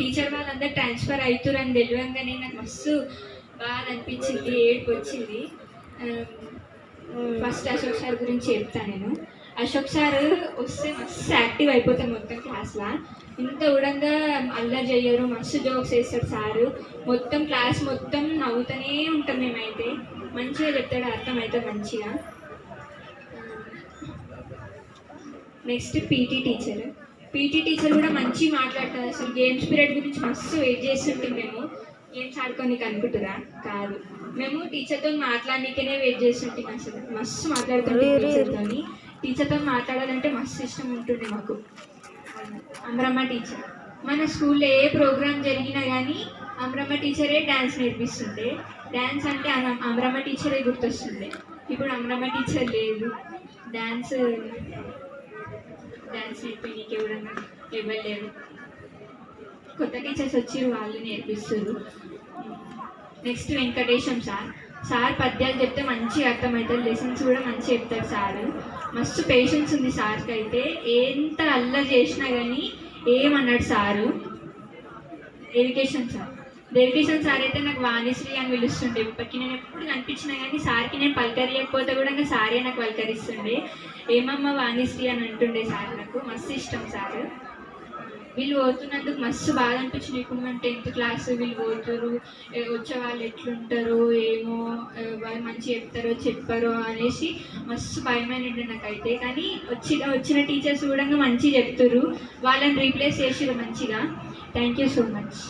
Teacher వాళ్ళందరూ transfer అవుతారని తెలియంగానే నాకు మస్తు బాగా అనిపించింది, ఏడుపు వచ్చింది. ఫస్ట్ అశోక్ సార్ గురించి చెప్తాను నేను. అశోక్ సార్ వస్తే మస్తు యాక్టివ్ అయిపోతాం మొత్తం క్లాస్లో. ఇంత ఉడంగా అల్లరి చెయ్యరు, మస్తు జోక్స్ వేస్తాడు సారు. మొత్తం క్లాస్ మొత్తం నవ్వుతూనే ఉంటాం మేమైతే. మంచిగా చెప్తాడు, అర్థమవుతుంది మంచిగా. Next PT teacher. PT teacher కూడా మంచిగా మాట్లాడతారు. అసలు గేమ్స్ పీరియడ్ గురించి మస్తు వెయిట్ చేస్తుంటాం మేము. గేమ్స్ ఆడుకోనికి అనుకుంటురా? కాదు, మేము టీచర్తో మాట్లాడడానికనే వెయిట్ చేస్తుంటాం. అసలు మస్తు మాట్లాడుతుంటాం టీచర్తో. టీచర్తో మాట్లాడాలంటే మస్తు ఇష్టం ఉంటుండే మాకు. అమరమ్మ టీచర్, మన స్కూల్లో ఏ ప్రోగ్రామ్ జరిగినా కానీ అమరమ్మ టీచరే డ్యాన్స్ నేర్పిస్తుండే. డ్యాన్స్ అంటే అమరమ్మ టీచరే గుర్తొస్తుండే. ఇప్పుడు అమరమ్మ టీచర్ లేదు. డ్యాన్స్ నేర్పడానికి ఎవరన్నా ఇవ్వలేరు. కొత్త టీచర్స్ వచ్చి వాళ్ళు నేర్పిస్తారు. నెక్స్ట్ వెంకటేశం సార్ పద్యాలు చెప్తే మంచిగా అర్థమవుతుంది. లెసన్స్ కూడా మంచిగా చెప్తారు సార్. మస్తు పేషెన్స్ ఉంది సార్కి అయితే. ఎంత అల్లరి చేసినా కానీ ఏమన్నాడు సారు. దేవికేషన్ సార్ అయితే నాకు వాణిశ్రీ అని పిలుస్తుండే. ఇప్పటికి నేను ఎప్పుడు కనిపించినా కానీ సార్కి నేను పలకరియకపోతే కూడా ఇంకా సారే నాకు పలకరిస్తుండే. ఏమమ్మ వాణిశ్రీ అని అంటుండే సార్. నాకు మస్తు ఇష్టం సార్. వీళ్ళు పోతున్నందుకు మస్తు బాధ అనిపించింది. ఇప్పుడు మేము 10th క్లాస్ వీళ్ళు పోతురు, వచ్చే వాళ్ళు ఎట్లుంటారో ఏమో, వాళ్ళు మంచిగా చెప్తారో చెప్పారో అనేసి మస్తు భయమైనట్టు నాకైతే. కానీ వచ్చిన టీచర్స్ కూడా మంచిగా చెప్తారు. వాళ్ళని రీప్లేస్ చేసిరు మంచిగా. Thank you so much.